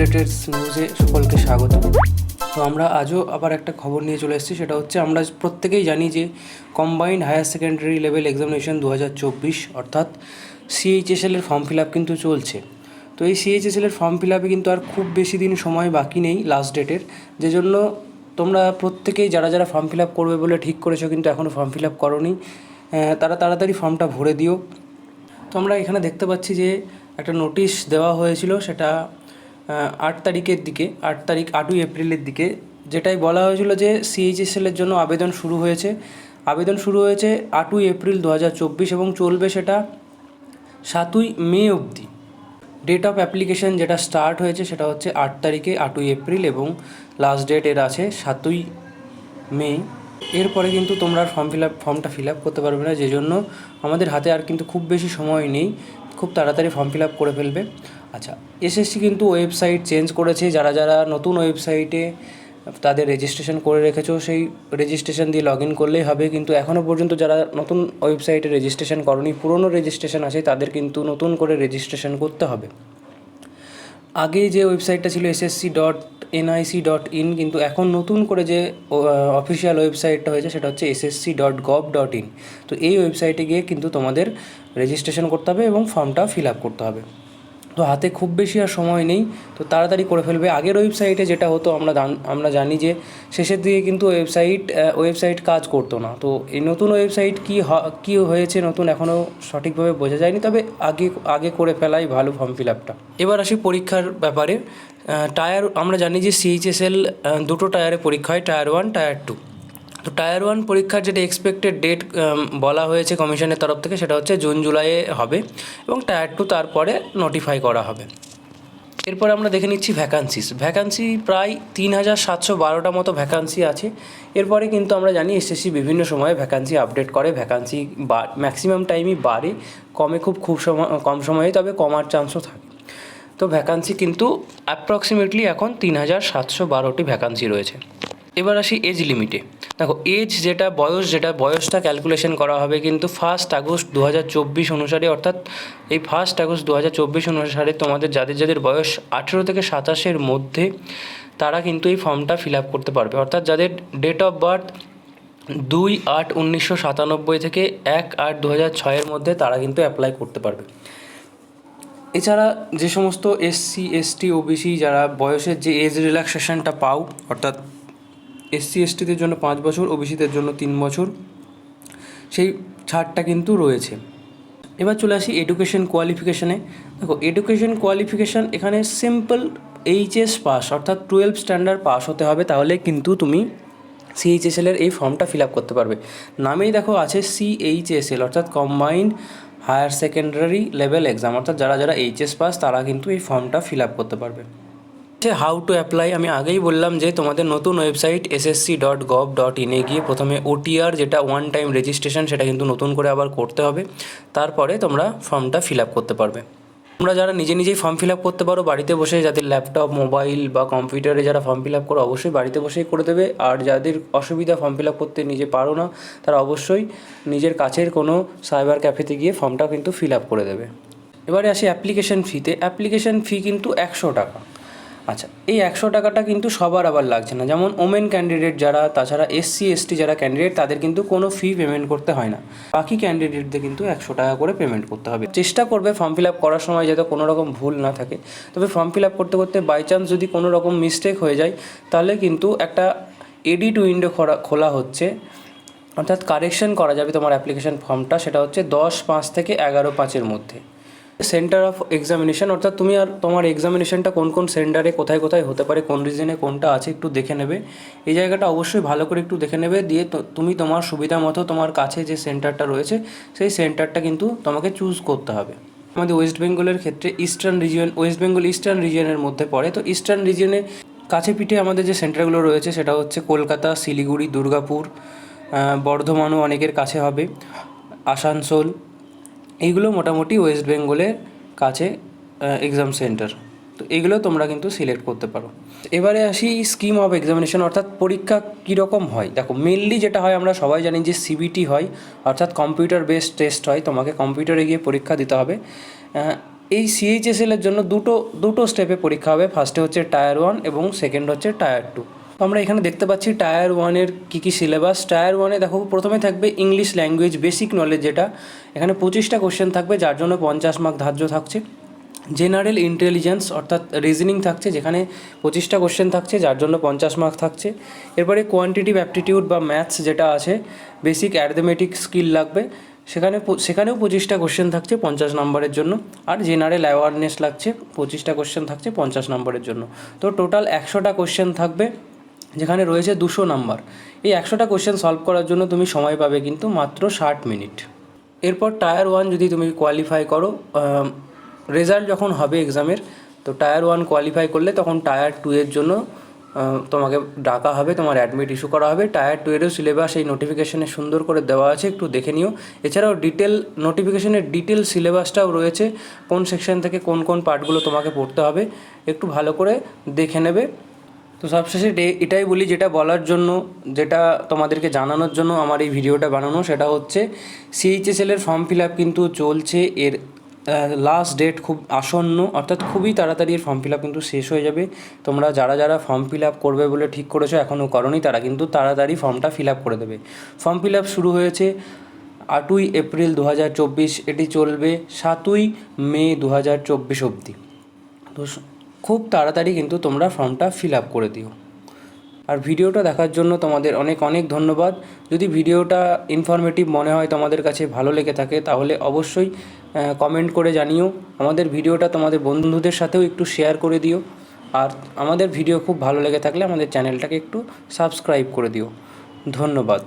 Related নিউজে সকলকে স্বাগত। তো আমরা আজও আবার একটা খবর নিয়ে চলে এসেছি, সেটা হচ্ছে আমরা প্রত্যেকেই জানি যে combined higher secondary level examination 2024 অর্থাৎ সিএইচএসএল এর ফর্ম ফিল আপ কিন্তু চলছে। তো এই সিএইচএসএল এর ফর্ম ফিল আপে কিন্তু আর খুব বেশি দিন সময় বাকি নেই লাস্ট ডেটের, যে জন্য তোমরা প্রত্যেকেই যারা যারা ফর্ম ফিল আপ করবে বলে ঠিক করেছো কিন্তু এখনও ফর্ম ফিল আপ করোনি, তারা তাড়াতাড়ি ফর্মটা ভরে দিও। তো আমরা এখানে দেখতে পাচ্ছি যে একটা নোটিশ দেওয়া হয়েছিল, সেটা 8 তারিখের দিকে, 8ই এপ্রিলের দিকে, যেটাই বলা হয়েছিল যে সিএইচএসএলের জন্য আবেদন শুরু হয়েছে 8ই এপ্রিল 2024 এবং চলবে সেটা 7ই মে অবধি। ডেট অফ অ্যাপ্লিকেশান যেটা স্টার্ট হয়েছে সেটা হচ্ছে 8 তারিখে 8ই এপ্রিল এবং লাস্ট ডেট এর আছে 7ই মে। এরপরে কিন্তু তোমরা ফর্মটা ফিল আপ করতে পারবে না, যে জন্য আমাদের হাতে আর কিন্তু খুব বেশি সময় নেই, খুব তাড়াতাড়ি ফর্ম ফিল আপ করে ফেলবে। আচ্ছা, এসএসসি কিন্তু ওয়েবসাইট চেঞ্জ করেছে, যারা যারা নতুন ওয়েবসাইটে তাদের রেজিস্ট্রেশন করে রেখেছো সেই রেজিস্ট্রেশন দিয়ে লগ ইন করলেই হবে, কিন্তু এখনও পর্যন্ত যারা নতুন ওয়েবসাইটে রেজিস্ট্রেশন করনি, পুরনো রেজিস্ট্রেশন আছে, তাদের কিন্তু নতুন করে রেজিস্ট্রেশন করতে হবে। আগে যে ওয়েবসাইটটা ছিল ssc.nic.in, কিন্তু এখন নতুন করে যে অফিসিয়াল ওয়েবসাইটটা হয়েছে সেটা হচ্ছে ssc.gov.in। তো এই ওয়েবসাইটে গিয়ে কিন্তু তোমাদের রেজিস্ট্রেশন করতে হবে এবং ফর্মটা ফিল আপ করতে হবে। তো হাতে খুব বেশি আর সময় নেই, তো তাড়াতাড়ি করে ফেলবে। আগের ওয়েবসাইটে যেটা হতো আমরা জানি যে শেষের দিকে কিন্তু ওয়েবসাইট কাজ করতো না। তো এই নতুন ওয়েবসাইট কী হয়েছে নতুন এখনও সঠিকভাবে বোঝা যায়নি, তবে আগে করে ফেলাই ভালো ফর্ম ফিল আপটা। এবার আসি পরীক্ষার ব্যাপারে। আমরা জানি যে সিএইচএসএল দুটো টায়ারে পরীক্ষা হয়, টায়ার 1, টায়ার 2। তো টায়ার 1 পরীক্ষার যেটা এক্সপেক্টেড ডেট বলা হয়েছে কমিশনের তরফ থেকে সেটা হচ্ছে জুন জুলাইয়ে হবে এবং টায়ার 2 তারপরে নোটিফাই করা হবে। এরপরে আমরা দেখে নিচ্ছি ভ্যাকান্সি প্রায় 3712টা মতো ভ্যাকান্সি আছে। এরপরে কিন্তু আমরা জানি এসএসসি বিভিন্ন সময়ে ভ্যাকান্সি আপডেট করে, ভ্যাকান্সি ম্যাক্সিমাম টাইমই বাড়ে, খুব কম সময়ে তবে কমার চান্সও থাকে। তো ভ্যাকান্সি কিন্তু অ্যাপ্রক্সিমেটলি এখন 3712টি ভ্যাকান্সি রয়েছে। এবার আসি এজ লিমিটে। দেখো যেটা বয়সটা ক্যালকুলেশন করা হবে কিন্তু 1 আগস্ট 2024 অনুসারে, অর্থাৎ এই 1 আগস্ট 2024 অনুসারে তোমাদের যাদের বয়স 18 থেকে 27-এর মধ্যে তারা কিন্তু এই ফর্মটা ফিল আপ করতে পারবে। অর্থাৎ যাদের ডেট অফ বার্থ 2/8/1997 থেকে 1/8/2006-এর মধ্যে তারা কিন্তু অ্যাপ্লাই করতে পারবে। এছাড়া যে সমস্ত এসসি এসটি ওবিসি যারা বয়সের যে এজ রিল্যাক্সেশনটা পাও, অর্থাৎ এসসি এসটিদের জন্য 5 বছর, ওবিসিদের জন্য 3 বছর, সেই ছাড়টা কিন্তু রয়েছে। এবার চলে আসি এডুকেশন কোয়ালিফিকেশানে। দেখো এডুকেশন কোয়ালিফিকেশান এখানে সিম্পল এইচএস পাস অর্থাৎ 12 স্ট্যান্ডার্ড পাস হতে হবে, তাহলে কিন্তু তুমি সিএইচএসএল-এর এই ফর্মটা ফিল আপ করতে পারবে। নামেই দেখো আছে সিএইচএসএল অর্থাৎ combined higher secondary level exam, অর্থাৎ যারা যারা এইচএস পাস তারা কিন্তু এই ফর্মটা ফিল আপ করতে পারবে। হাউ টু অ্যাপ্লাই আমি আগেই বললাম যে তোমাদের নতুন ওয়েবসাইট ssc.gov.in-এ গিয়ে প্রথমে ওটিআর যেটা ওয়ান টাইম রেজিস্ট্রেশন সেটা কিন্তু নতুন করে আবার করতে হবে, তারপরে তোমরা ফর্মটা ফিল আপ করতে পারবে। তোমরা যারা নিজেই ফর্ম ফিল আপ করতে পারো বাড়িতে বসে, যাদের ল্যাপটপ মোবাইল বা কম্পিউটারে যারা ফর্ম ফিল আপ করো অবশ্যই বাড়িতে বসেই করে দেবে। আর যাদের অসুবিধা ফর্ম ফিল আপ করতে নিজে পারো না তারা অবশ্যই নিজের কাছের কোনো সাইবার ক্যাফেতে গিয়ে ফর্মটা কিন্তু ফিল আপ করে দেবে। এবারে আসি অ্যাপ্লিকেশন ফিতে। অ্যাপ্লিকেশন ফি কিন্তু 100 টাকা। আচ্ছা, এই 100 টাকাটা কিন্তু সবার আবার লাগছে না, যেমন ওমেন ক্যান্ডিডেট যারা, তাছাড়া এসসি এসটি যারা ক্যান্ডিডেট তাদের কিন্তু কোনো ফি পেমেন্ট করতে হয় না। বাকি ক্যান্ডিডেটদের কিন্তু 100 টাকা করে পেমেন্ট করতে হবে। চেষ্টা করবে ফর্ম ফিল আপ করার সময় যাতে কোনো রকম ভুল না থাকে, তবে ফর্ম ফিল আপ করতে করতে বাই চান্স যদি কোনো রকম মিস্টেক হয়ে যায় তাহলে কিন্তু একটা এডিট উইন্ডো খোলা হচ্ছে, অর্থাৎ কারেকশন করা যাবে তোমার অ্যাপ্লিকেশন ফর্মটা, সেটা হচ্ছে 10/5 থেকে 11/5-এর মধ্যে। সেন্টার অফ এক্সামিনেশন অর্থাৎ তুমি আর তোমার এক্সামিনেশনটা কোন সেন্টারে কোথায় কোথায় হতে পারে, কোন রিজনে কোনটা আছে একটু দেখে নেবে। এই জায়গাটা অবশ্যই ভালো করে একটু দেখে নেবে, দিয়ে তুমি তোমার সুবিধা মতো তোমার কাছে যে সেন্টারটা রয়েছে সেই সেন্টারটা কিন্তু তোমাকে চুজ করতে হবে। আমাদের ওয়েস্ট বেঙ্গলের ক্ষেত্রে ওয়েস্ট বেঙ্গল ইস্টার্ন রিজিয়নের মধ্যে পড়ে। তো ইস্টার্ন রিজিয়নে কাছে পিঠে আমাদের যে সেন্টারগুলো রয়েছে সেটা হচ্ছে কলকাতা, শিলিগুড়ি, দুর্গাপুর, বর্ধমানও অনেকের কাছে হবে, আসানসোল, এইগুলো মোটামুটি ওয়েস্ট বেঙ্গলের কাছে এক্সাম সেন্টার। তো এইগুলো তোমরা কিন্তু সিলেক্ট করতে পারো। এবারে আসি স্কিম অফ এক্সামিনেশন অর্থাৎ পরীক্ষা কীরকম হয়। দেখো মেনলি যেটা হয় আমরা সবাই জানি যে সিবিটি হয়, অর্থাৎ কম্পিউটার বেসড টেস্ট হয়, তোমাকে কম্পিউটারে গিয়ে পরীক্ষা দিতে হবে। এই সিএইচএসএল এর জন্য দুটো স্টেপে পরীক্ষা হবে। ফার্স্টে হচ্ছে টায়ার 1 এবং সেকেন্ড হচ্ছে টায়ার 2। তো আমরা এখানে দেখতে পাচ্ছি টায়ার 1-এর কী কী সিলেবাস। টায়ার 1-এ দেখো প্রথমে থাকবে ইংলিশ ল্যাঙ্গুয়েজ বেসিক নলেজ, যেটা এখানে 25টা কোশ্চেন থাকবে, যার জন্য 50 মার্ক ধার্য থাকছে। জেনারেল ইন্টেলিজেন্স অর্থাৎ রিজনিং থাকছে, যেখানে 25টা কোশ্চেন থাকছে, যার জন্য 50 মার্ক থাকছে। এরপরে কোয়ান্টিটিভ অ্যাপটিটিউড বা ম্যাথস যেটা আছে, বেসিক অ্যারিথমেটিক স্কিল লাগবে, সেখানেও 25টা কোশ্চেন থাকছে 50 নম্বরের জন্য। আর জেনারেল অ্যাওয়ারনেস লাগছে, 25টা কোশ্চেন থাকছে 50 নম্বরের জন্য। তো টোটাল 100টা কোশ্চেন থাকবে, যেখানে রয়েছে 200 নাম্বার। এই 100টা কোশ্চেন সলভ করার জন্য তুমি সময় পাবে কিন্তু মাত্র 60 মিনিট। এরপর টায়ার 1 যদি তুমি কোয়ালিফাই করো, রেজাল্ট যখন হবে এক্সামের, তো টায়ার 1 কোয়ালিফাই করলে তখন টায়ার 2 এর জন্য তোমাকে ডাকা হবে, তোমার অ্যাডমিট ইস্যু করা হবে। টায়ার 2 এরও সিলেবাস এই নোটিফিকেশনে সুন্দর করে দেওয়া আছে, একটু দেখে নিও। এছাড়াও নোটিফিকেশনের ডিটেল সিলেবাসটাও রয়েছে, কোন সেকশন থেকে কোন কোন পার্টগুলো তোমাকে পড়তে হবে, একটু ভালো করে দেখে নেবে। তো সবশেষে এটাই বলি, যেটা বলার জন্য, যেটা তোমাদেরকে জানানোর জন্য আমার এই ভিডিওটা বানানো, সেটা হচ্ছে সিএইচএসএল-এর ফর্ম ফিল আপ কিন্তু চলছে। এর লাস্ট ডেট খুব আসন্ন, অর্থাৎ খুবই তাড়াতাড়ি এর ফর্ম ফিল আপ কিন্তু শেষ হয়ে যাবে। তোমরা যারা ফর্ম ফিল আপ করবে বলে ঠিক করেছো, এখনও করোনি, তারা কিন্তু তাড়াতাড়ি ফর্মটা ফিল আপ করে দেবে। ফর্ম ফিল আপ শুরু হয়েছে 8ই এপ্রিল 2024, এটি চলবে 7ই মে 2024 অবধি। তো খুব তাড়াতাড়ি কিন্তু তোমরা ফর্মটা ফিল আপ করে দিও। আর ভিডিওটা দেখার জন্য তোমাদের অনেক অনেক ধন্যবাদ। যদি ভিডিওটা ইনফরমেটিভ মনে হয়, তোমাদের কাছে ভালো লেগে থাকে, তাহলে অবশ্যই কমেন্ট করে জানিও। আমাদের ভিডিওটা তোমাদের বন্ধুদের সাথেও একটু শেয়ার করে দিও। আর আমাদের ভিডিও খুব ভালো লেগে থাকলে আমাদের চ্যানেলটাকে একটু সাবস্ক্রাইব করে দিও। ধন্যবাদ।